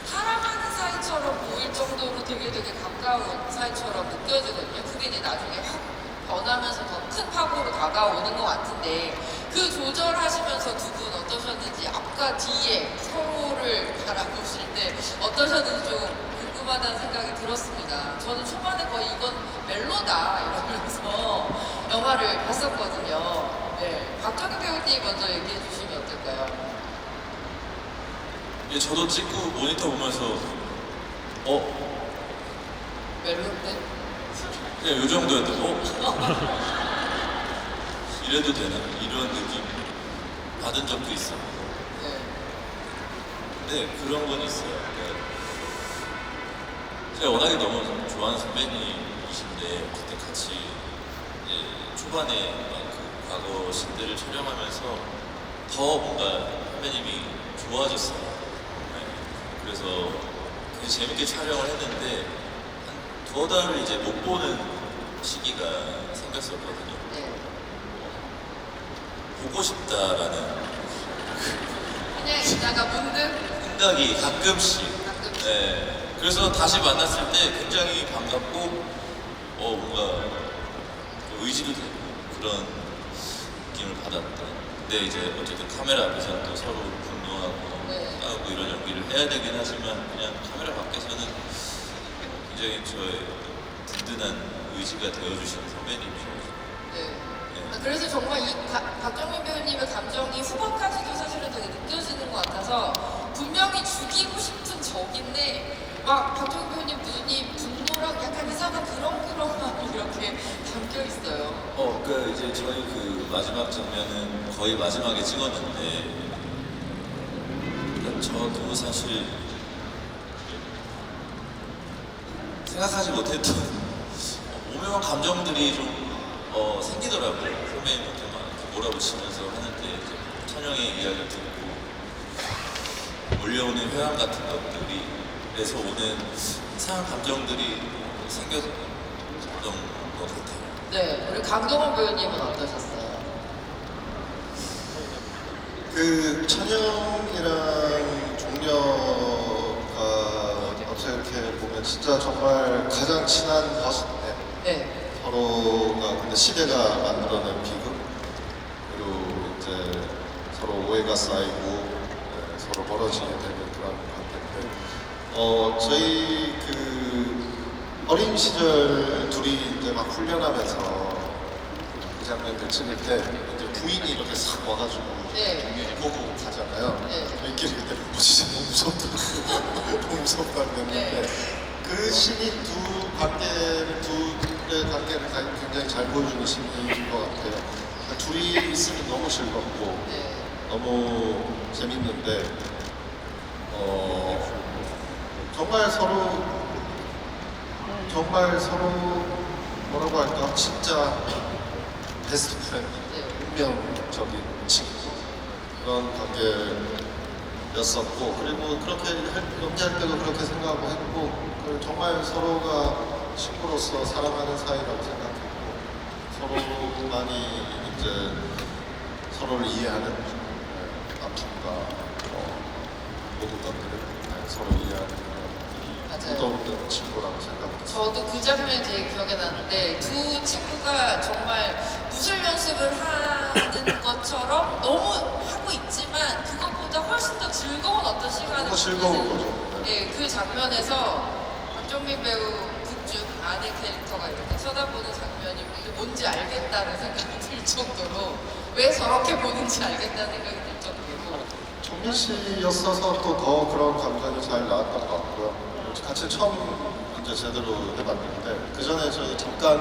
사랑하는 사이처럼 보일 정도로 되게 가까운 사이처럼 느껴지거든요. 그게 이제 나중에 확 변하면서 더 큰 파고로 다가오는 것 같은데 그 조절하시면서 두 분 어떠셨는지 앞과 뒤에 서로를 바라보실 때 어떠셨는지 좀 궁금하다는 생각이 들었습니다. 저는 초반에 거의 이건 멜로다 이러면서 영화를 봤었거든요. 네, 박정희 배우님 먼저 얘기해 주시면 어떨까요? 예, 저도 찍고 모니터 보면서 멜로인데? 그냥 요 정도였던 이래도 되나? 이런 느낌 받은 적도 있어. 네. 근데 그런 건 있어요. 그러니까 제가 워낙에 너무 좋아하는 선배님이신데 그때 같이 이제 초반에 막 그 과거 신들을 촬영하면서 더 뭔가 선배님이 좋아졌어요. 네. 그래서 굉장히 재밌게 촬영을 했는데 한 두어 달을 이제 못 보는 시기가 생겼었거든요. 네. 보고 싶다라는 그냥 있다가 문득 생각이 가끔씩. 가끔씩. 네. 그래서 다시 만났을 때 굉장히 반갑고, 뭔가 의지도 되고 그런 느낌을 받았던. 근데 이제 어쨌든 카메라 앞에서 또 서로 분노하고 네. 싸우고 이런 연기를 해야 되긴 하지만 그냥 카메라 밖에서는 굉장히 저의 든든한 의지가 되어주시는 선배님이죠. 네. 그래서 정말 이 박정민 배우님의 감정이 후반까지도 사실은 되게 느껴지는 것 같아서 분명히 죽이고 싶은 적인데 막 박정민 배우님 눈이 분노랑 약간 이상한 그렁그렁함이 이렇게 담겨 마지막 장면은 거의 마지막에 찍었는데 저도 사실 생각하지 못했던 오묘한 감정들이 좀 생기더라고요. 선배님한테 막 몰아붙이면서 하는데 이제 천영의 이야기를 듣고 몰려오는 회한 같은 것들이 에서 오는 이상한 감정들이 생겼던 것 같아요. 네, 우리 강동원 배우님은 어떠셨어요? 그 천영이랑 종려가 어떻게 이렇게 보면 진짜 정말 가장 친한 버스네. 네. 서로가 근데 시대가 만들어낸 비극 그리고 이제 서로 오해가 쌓이고 서로 멀어지게 되는 그런 관계인데 저희 그 어린 시절 둘이 이제 막 훈련하면서 그 장면들 찍을 때 이제 부인이 이렇게 싹 와가지고 네. 동료를 보고 가잖아요. 네. 저희끼리 그때 진짜 너무 무섭다 너무 무섭다 그랬는데 그 신이 둘의 관계를 굉장히 잘 보여주는 신인 것 같아요. 그러니까 둘이 있으면 너무 즐겁고 네. 너무 재밌는데 정말 서로 뭐라고 할까 진짜 베스트 프렌드 운명적인 친구 그런 관계였었고 그리고 그렇게 연기할 때도 그렇게 생각하고 했고 그리고 정말 서로가 친구로서 사랑하는 사이라고 생각했고 서로 많이 이제 서로를 이해하는 아픔과 모든 것들을 서로 이해하는 맞아요. 무더운 친구라고 생각합니다. 저도 그 장면이 되게 기억에 나는데 두 친구가 정말 무술 연습을 하는 것처럼 너무 하고 있지만 그것보다 훨씬 더 즐거운 어떤 시간을 너무 즐거운 거죠. 네, 그 장면에서 박정민 배우 극중 아내 캐릭터가 이렇게 쳐다보는 장면이 뭔지 알겠다는 생각이 들 정도로 왜 저렇게 보는지 알겠다는 생각이 들 정도로 정민 씨였어서 또 더 그런 감정이 잘 나왔던 것 같고요. 같이 처음 이제 제대로 해봤는데 그 전에 저희 잠깐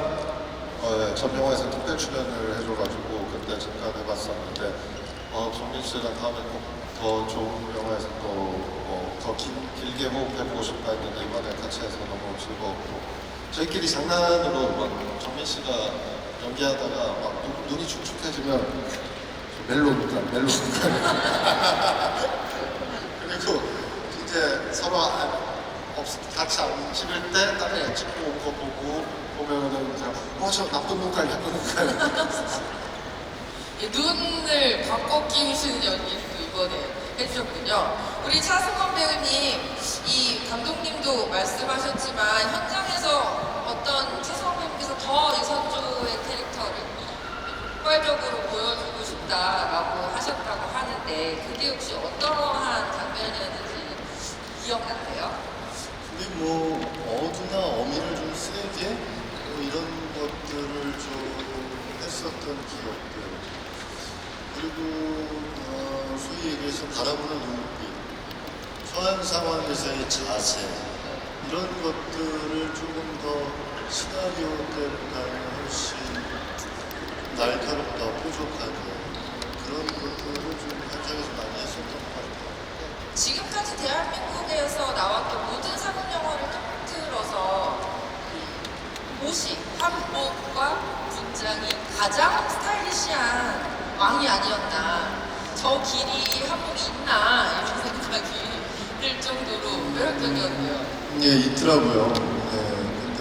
전 영화에서 특별 출연을 해줘가지고 그때 잠깐 해봤었는데 정민 씨랑 다음에 꼭 더 좋은 영화에서 또 더 길게 호흡해보고 싶다 했는데 이번에 같이 해서 너무 즐거웠고 저희끼리 장난으로 막 정민 씨가 연기하다가 막 눈이 축축해지면 멜로니까 그리고 이제 서로 같이 안 찍을 때 다른 거 찍고 온 거 보면은 그냥 저 나쁜 눈깔 눈을 바꿔 끼우시는 연기를 이번에 해주셨군요. 우리 차승원 배우님, 이 감독님도 말씀하셨지만 현장에서 어떤 차승원 배우님께서 더 이선조의 캐릭터를 폭발적으로 보여주고 싶다라고 하셨다고 하는데 그게 혹시 어떠한 장면이었는지 기억나세요? 근데 뭐 어두나 어미를 좀 세게 뭐 이런 것들을 좀 했었던 기억들 그리고 소위 얘기해서 바라보는 눈빛 처한 상황에서의 자세 이런 것들을 조금 더 시나리오 때보다는 훨씬 날카롭다 뾰족하게 그런 것들을 좀 현장에서 많이 했었던 것 같아요. 지금까지 대한민국에서 나왔던 모든 상업 영화를 통틀어서 옷이 한복과 분장이 가장 스타일리시한 왕이 아니었나 저 길이 한복이 있나 이런 생각이 들 정도로 매력적이었고요. 예, 있더라고요. 근데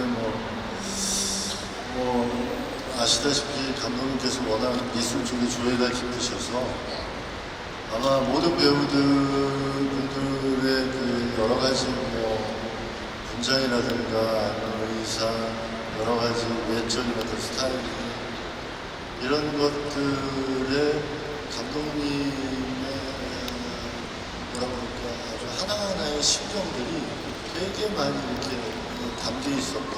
아시다시피 감독님께서 워낙 미술 쪽에 조예가 깊으셔서 아마 모든 배우분들의 그 여러 가지 분장이라든가 의상, 여러 가지 외적인 어떤 스타일 이런 것들에 감독님의 뭐라 그럴까 아주 하나하나의 심정들이 되게 많이 이렇게 담겨 있었던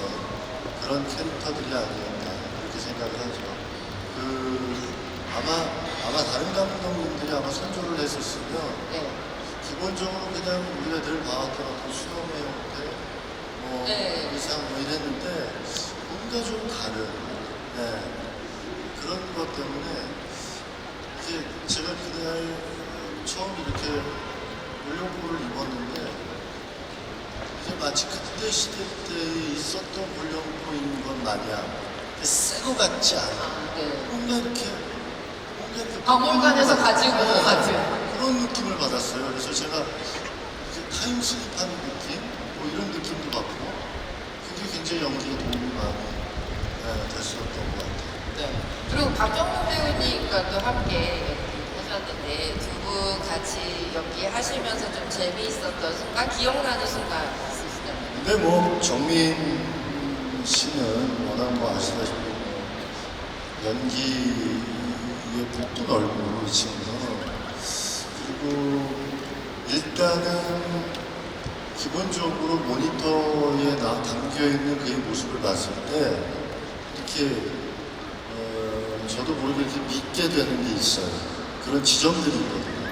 그런 캐릭터들이 아니었나 그렇게 생각을 하죠. 아마 다른 감독님들이 아마 선조를 했었으면 기본적으로 그냥 우리가 늘 봐왔던 어떤 수영의 형태, 의상 이랬는데 뭔가 좀 다른 그런 것 때문에 제가 그날 처음 이렇게 물령포를 입었는데 이게 마치 그때 시대 때 있었던 물령포인 것 마냥 새거 같지 않아. 네. 뭔가 이렇게 박물관에서 가지고 온 것 같은. 그런 느낌을 받았어요. 그래서 제가 이제 타임슬립하는 느낌, 뭐 이런 느낌도 받고 그게 굉장히 연기에 도움이 많이 됐었던 것 같아요. 네. 그리고 박정훈 배우님과 또 함께 하셨는데 두 분 같이 연기하시면서 좀 재미있었던 순간, 기억나는 순간 있으시다면? 근데 뭐 정민 씨는 워낙 뭐 아시다시피 뭐 연기의 폭도 넓고 이 친구는 그리고 일단은 기본적으로 모니터에 담겨 있는 그의 모습을 봤을 때 이렇게 저도 모르게 이렇게 믿게 되는 게 있어요. 그런 지점들이 있거든요.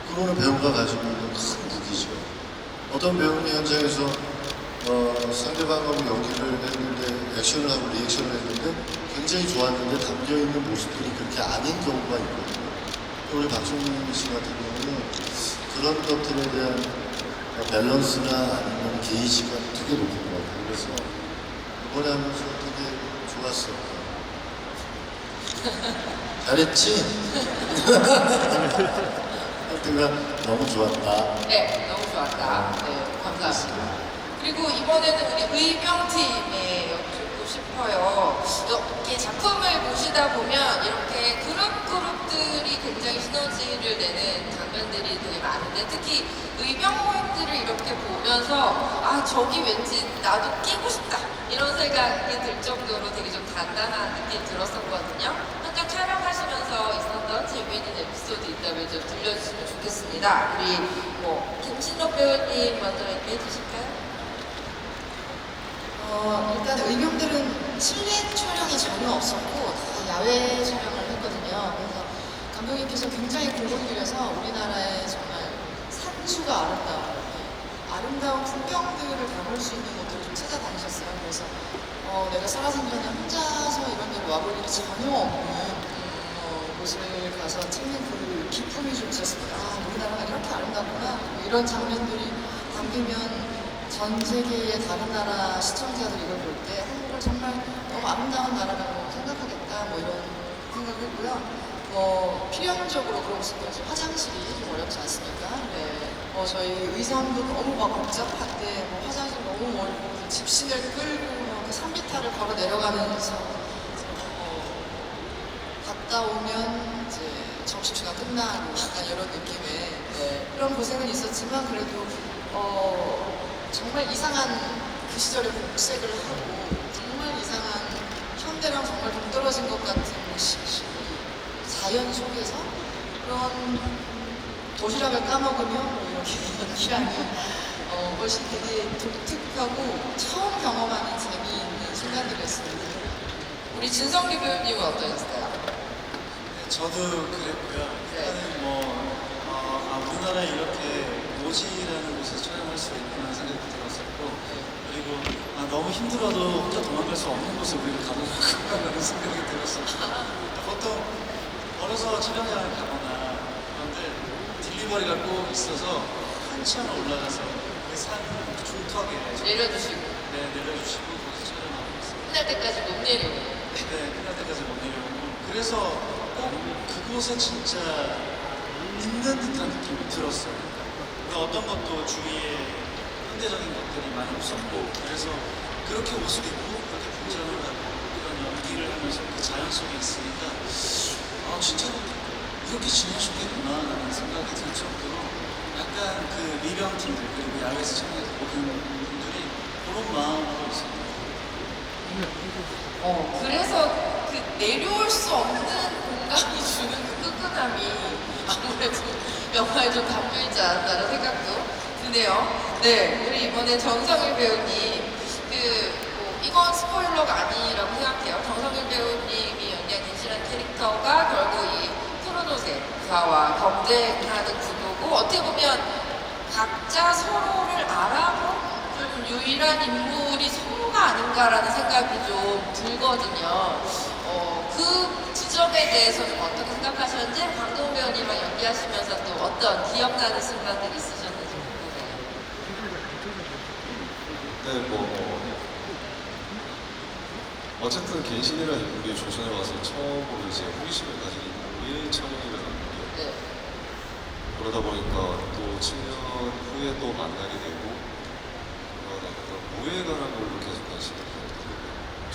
그거는 배우가 가지고 있는 큰 무기죠. 어떤 배우는 현장에서 상대방하고 연기를 했는데 액션을 하고 리액션을 했는데 굉장히 좋았는데 담겨있는 모습들이 그렇게 아닌 경우가 있거든요. 우리 박정민 씨 같은 경우는 그런 것들에 대한 밸런스나 아니면 게이지가 되게 높은 것 같아요. 그래서 이번에 하면서 되게 좋았어요. 잘했지? 하여튼가 너무 좋았다. 네, 너무 좋았다. 네, 감사합니다. 그리고 이번에는 우리 의병팀에 여쭙고 싶어요. 이렇게 작품을 보시다 보면 이렇게 그룹들이 굉장히 시너지를 내는 장면들이 되게 많은데 특히 의병모임들을 이렇게 보면서 아 저기 왠지 나도 끼고 싶다 이런 생각이 들 정도로 되게 좀 단단한 느낌이 들었었거든요. 현장 촬영하시면서 있었던 재미있는 에피소드 있다면 좀 들려주시면 좋겠습니다. 우리 뭐 김신록 배우님 먼저 얘기해 주실까요? 일단 의병들은 실내 촬영이 전혀 없었고 다 야외 촬영을 했거든요. 그래서 감독님께서 굉장히 공을 들여서 우리나라의 정말 산수가 아름다운 풍경들을 담을 수 있는 곳들을 좀 찾아다니셨어요. 그래서 내가 살아생전에 혼자서 이런 데를 와볼 일이 전혀 없는 곳을 가서 찍는 그 기쁨이 좀 있었습니다. 아, 우리나라가 이렇게 아름답구나. 뭐 이런 장면들이 담기면 전 세계의 다른 나라 시청자들이 이걸 볼 때 한국을 정말 너무 아름다운 나라라고 생각하겠다 뭐 이런 생각을 했고요. 필연적으로 그러고 싶은 화장실이 좀 어렵지 않습니까? 네. 저희 의상도 너무 막 복잡한데 화장실 너무 멀고 집신을 끌고 그 산비탈을 걸어 내려가면서 갔다 오면 이제 점심시간 끝나고 약간 이런 느낌의 그런 고생은 있었지만 그래도 정말 이상한 그 시절의 복색을 하고 정말 이상한 현대랑 정말 동떨어진 것 같은 자연 속에서 그런 도시락을 까먹으며 이렇게 연기하는 것이 되게 독특하고 처음 경험하는 재미있는 순간들이었습니다. 우리 진성기 배우님은 어떠셨어요? 네, 저도 그랬고요. 일단은 우리나라에 이렇게 모지라는 곳에서 촬영할 수 있구나 생각이 들었었고 그리고 너무 힘들어도 혼자 도망갈 수 없는 곳에 우리가 가보라는 생각이 들었었고 보통 걸어서 촬영장을 가거나 그런데 딜리버리가 꼭 있어서 한참 올라가서 그 산 중턱에 내려주시고 내려주시고 거기서 촬영하고 있어요. 끝날 때까지 못 내려오고 네, 끝날 때까지 못 내려오고 그래서 꼭 그곳에 진짜 있는 듯한 느낌이 들었어요. 그러니까 어떤 것도 주위에 현대적인 것들이 많이 없었고 그래서 그렇게 옷을 입고 그렇게 분장을 하고 그런 연기를 하면서 그 자연 속에 있으니까 진짜 이렇게 지내셨겠구나 라는 생각이 들 정도로 약간 그 리병팀들 그리고 야외에서 촬영해서 모든 분들이 그런 마음으로 있었어요. 그래서 그 내려올 수 없는 공간이 주는 그 끈끈함이 아무래도 영화에 좀 담겨있지 않았다는 생각도 드네요. 네, 우리 이번에 정성일 배우님, 이건 스포일러가 아니라고 생각해요. 정성일 배우님이 연기한 진실한 캐릭터가 결국 이 크로노세사와 경쟁하는 구도고 어떻게 보면 각자 서로를 알아본 좀 유일한 인물이 서로가 아닌가라는 생각이 좀 들거든요. 그 지점에 대해서 좀 어떻게 생각하셨는지 강동 배우님과 연기하시면서 또 어떤 기억나는 순간들이 있으셨는지 궁금해요. 네, 어쨌든 갱신이라는 인물이 조선에 와서 처음으로 이제 호기심을 가진 인물이 천연이라는 인물이에요. 네. 그러다 보니까 또 7년 후에 또 만나게 되고 무예에 관한 걸로 계속 관심을 가지고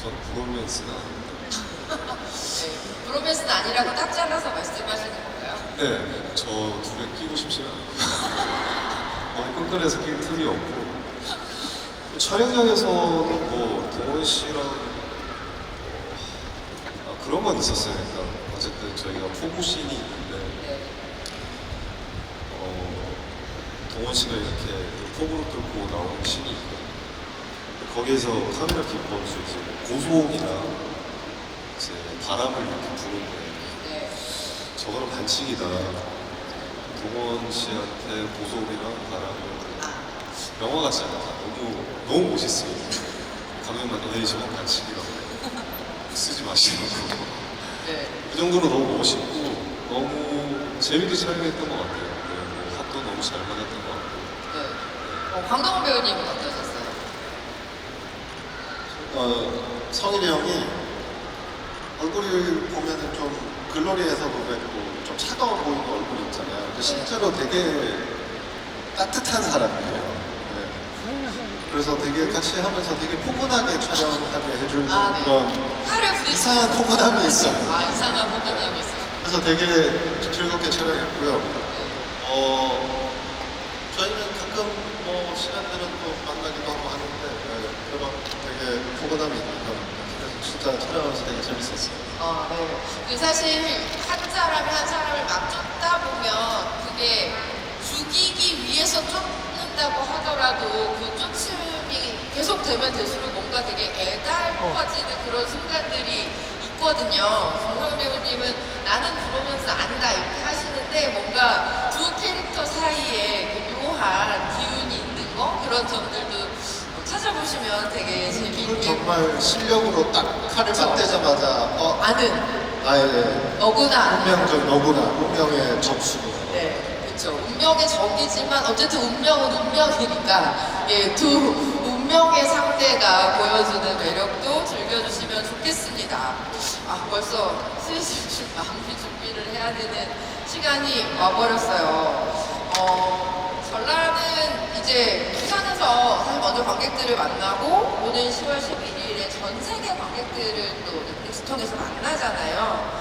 저는 브로맨스는 아닙니다. 네. 브로맨스는 아니라고 딱 잘라서 말씀하시는 건가요? 네, 저 둘에 끼고 싶지는 않아요. 너무 끈끈해서 낄 틈이 없고 촬영장에서도 동원 씨랑 그런 건 있었어요. 그러니까 어쨌든 저희가 포부씬이 있는데 네. 동원 씨가 이렇게 포부를 뚫고 나오는 씬이 있거든요. 거기에서 카메라 기법에서 이제 고소음이나 이제 바람을 이렇게 부르는데 네. 저거는 반칙이다. 동원 씨한테 고소음이랑 바람을 영화 같지 않다. 너무 멋있어요. 감독님한테 왜 저건 반칙이라고 쓰지 마시라고. 네. 그 정도로 너무 멋있고 너무 재밌게 촬영했던 것 같아요. 네, 합도 너무 잘 맞았던 것 같고. 네. 강동원 배우님은 어떠셨어요? 성일이 형이 얼굴을 보면은 좀 글로리에서도 그랬고 좀 차가워 보이는 얼굴이 있잖아요. 근데 실제로 되게 따뜻한 사람이에요. 네. 그래서 되게 같이 하면서 되게 포근하게 촬영하게 해주는 네. 그런 팔을 부딪히고 이상한 포근함이 있어요. 이상한 포근함이 있어요. 그래서 되게 즐겁게 촬영했고요. 저희는 가끔 시간 되면 또 만나기도 하고 하는데 그런 되게 포근함이 있는 그래서 진짜 촬영하면서 되게 재밌었어요. 네. 그 사실 한 사람을 막 쫓다 보면 그게 죽이기 위해서 쫓는다고 하더라도 그 쫓음이 계속 되면 될수록 뭔가 되게 애달퍼지는 그런 순간들이 있거든요. 정상 배우님은 나는 브로맨스 아니다 이렇게 하시는데 뭔가 두 캐릭터 사이에 그 묘한 기운이 있는 거 그런 점들도 찾아보시면 되게 그건 재미있게 정말 실력으로 딱 칼을 그쵸. 맞대자마자 아는 나의 너구나 운명적 너구나 운명의 접수로. 네, 그렇죠. 운명의 적이지만 어쨌든 운명은 운명이니까 두 운명의 상대가 보여주는 매력도 즐겨주시면 좋겠습니다. 벌써 슬슬 마무리 준비를 해야 되는 시간이 와버렸어요. 전라는 이제 부산에서 사실 먼저 관객들을 만나고 오는 10월 11일에 전 세계 관객들을 또 넷플릭스 통해서 만나잖아요.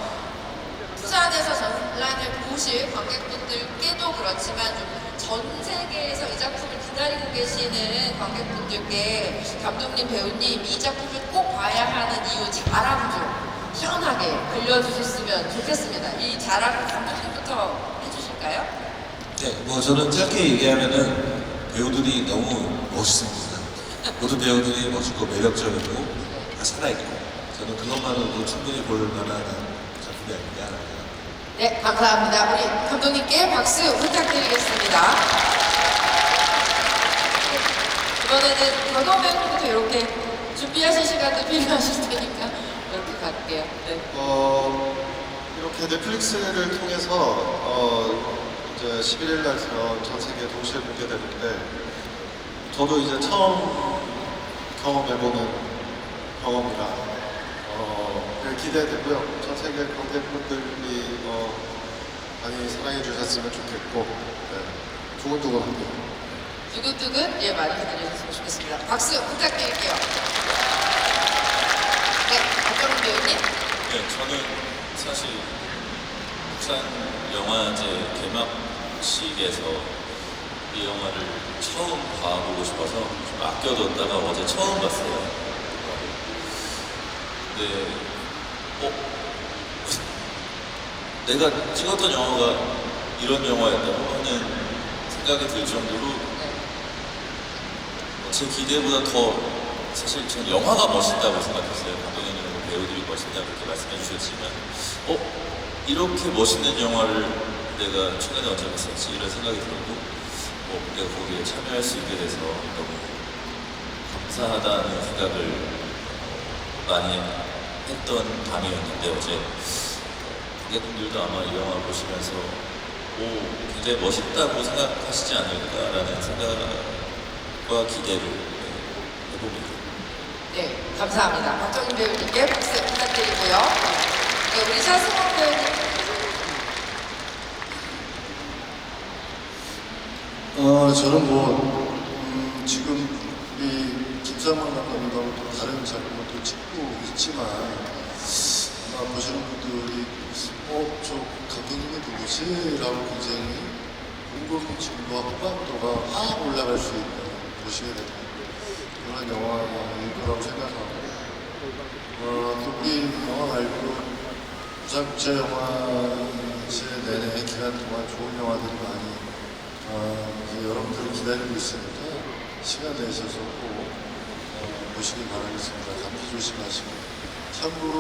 부산에서 전란을 보실 관객분들께도 그렇지만 전 세계에서 이 작품을 기다리고 계시는 관객분들께 감독님, 배우님 이 작품을 꼭 봐야 하는 이유 자랑 좀 시원하게 들려주셨으면 좋겠습니다. 이 자랑을 감독님부터 해주실까요? 네, 저는 짧게 얘기하면은 배우들이 너무 멋있습니다. 모든 배우들이 멋있고 매력적이고 다 살아있고 저는 그것만으로도 충분히 볼 만한 작품이 아닌가. 네, 감사합니다. 우리 감독님께 박수 부탁드리겠습니다. 이번에는 강동 배우님부터 이렇게 준비하실 시간도 필요하실 테니까 이렇게 갈게요. 네. 이렇게 넷플릭스를 통해서 이제 11일 날서 전 세계 동시에 공개되는데 저도 이제 처음 경험해보는 경험이라 기대되고요. 전 세계 관객분들이 많이 사랑해 주셨으면 좋겠고 두근두근합니다. 두근두근 많이 기다려주셨으면 좋겠습니다. 박수 부탁드릴게요. 네, 박정훈 배우님. 네, 저는 사실 부산 영화제 개막식에서 이 영화를 처음 봐보고 싶어서 좀 아껴뒀다가 어제 처음 봤어요. 근데 내가 찍었던 영화가 이런 영화였다고 하는 생각이 들 정도로 제 기대보다 더 사실 전 영화가 멋있다고 생각했어요. 감독님은 배우들이 멋있다고 그렇게 말씀해 주셨지만 이렇게 멋있는 영화를 내가 최근에 언제 봤었지 이런 생각이 들었고 내가 거기에 참여할 수 있게 돼서 너무 감사하다는 생각을 많이 했던 밤이었는데 어제 관객분들도 아마 이 영화 보시면서 굉장히 멋있다고 생각하시지 않을까라는 생각과 기대를 해봅니다. 네, 감사합니다. 박정인 배우님께 박수 부탁드리고요. 네, 우리 차승원 배우님. 저는 지금 우리 김상만 감독님하고 또 다른 작품을 또 찍고 있지만 아마 보시는 분들이 저 감독님이 누구지? 라고 굉장히 궁금증과 호감도가 확 올라갈 수 있는 보시게 되는 그런 영화일 거라고 생각하고 또 우리 영화 말고 부산국제영화제 내내 기간 동안 좋은 영화들이 많이 이제 여러분들을 기다리고 있으니까 시간 내셔서 꼭 보시길 바라겠습니다. 감기 조심하시고 참고로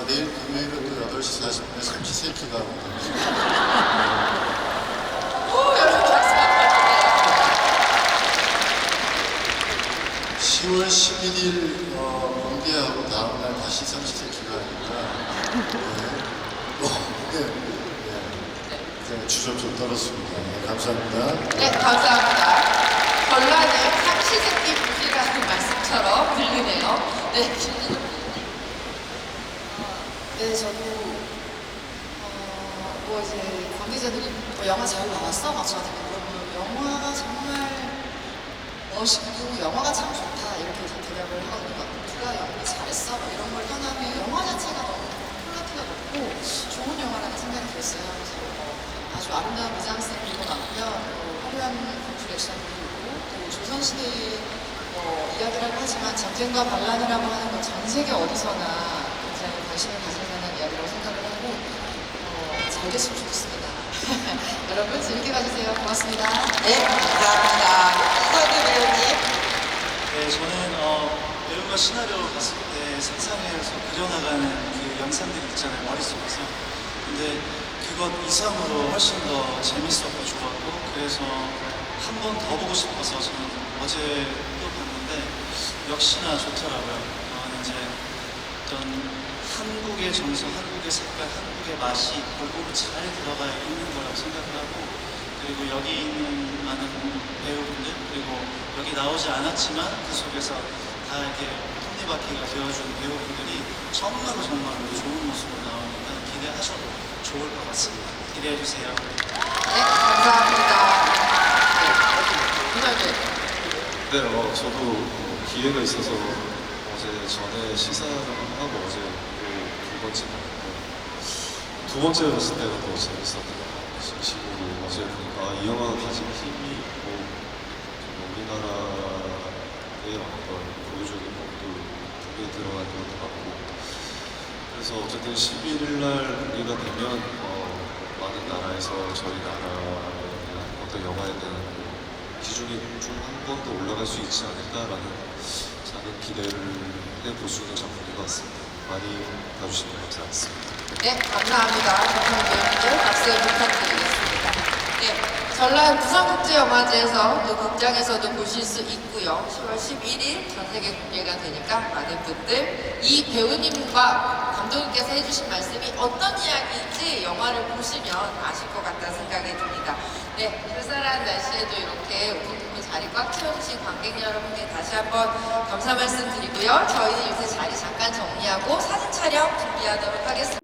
내일 금요일은 또 8시 40분에 삼시세끼가 오거든요. 여러분 박수 부탁드려요. 10월 11일 공개하고 다음날 다시 삼시세끼가 하니까 주접 좀 떨었습니다. 네, 감사합니다. 네, 감사합니다. 전라는 삼시세끼 분이라는 말씀처럼 들리네요. 네, 네, 저도 이제 관계자들이 영화 잘 나왔어? 막 저한테 물어보면 영화가 정말 멋있고 영화가 참 좋다 이렇게 대답을 하거든요. 누가 연기 잘했어? 뭐 이런 걸 떠나면 영화 자체가 너무 퀄리티가 높고 좋은 영화라는 생각이 들었어요. 그래서 아주 아름다운 미장센도 많고요. 화려한 컴플 액션도 있고 또 조선시대의 이야기라고 하지만 전쟁과 반란이라고 하는 건 전 세계 어디서나 굉장히 관심을 가질 만한 이야기라고 생각을 하고 잘 됐으면 좋겠습니다. 여러분 재밌게 봐주세요. 고맙습니다. 네, 감사합니다. 이서드 배우님. 네, 저는 배우가 시나리오 봤을 때 상상해서 그려나가는 그 영상들이 있잖아요, 머릿속에서. 근데 그것 이상으로 훨씬 더 재밌었고 좋았고, 그래서 한 번 더 보고 싶어서 저는 어제 또 봤는데 역시나 좋더라고요. 이제 어떤 한국의 정서, 한국의 색깔, 한국의 맛이 골고루 잘 들어가 있는 거라고 생각을 하고, 그리고 여기 있는 많은 배우분들, 그리고 여기 나오지 않았지만 그 속에서 다 이렇게 톱니바퀴가 되어준 배우분들이 정말로 좋은 모습으로 나오니까 기대하셔도 좋을 것 같습니다. 기대해주세요. 네, 감사합니다. 네, 저도 기회가 있어서 어제 전에 시사를 하고 어제 두 번째 봤는데 두 번째 봤을 때가 더 재밌었던 것 같아요. 진심으로 어제 보니까 이 영화가 가진 힘이 있고 우리나라의 어떤 보여주는 것도 크게 드러난 것도 같고, 그래서 어쨌든 11일 날 공개가 되면 많은 나라에서 저희 나라의 어떤 영화에 대한 기준이 좀 한 번 더 올라갈 수 있지 않을까라는 작은 기대를 해볼 수 있는 작품인 것 같습니다. 많이 봐주시면 감사하겠습니다. 네, 감사합니다. 정평배우님들 박수 부탁드리겠습니다. 네, 전라도 부산국제영화제에서 또 극장에서도 보실 수 있고요. 10월 11일 전 세계 공개가 되니까 많은 분들 이 배우님과 감독님께서 해주신 말씀이 어떤 이야기인지 영화를 보시면 아실 것 같다는 생각이 듭니다. 네, 쌀쌀한 날씨에도 이렇게 오픈토크 자리 꽉 채워주신 관객 여러분께 다시 한번 감사 말씀 드리고요. 저희는 요새 자리 잠깐 정리하고 사진 촬영 준비하도록 하겠습니다.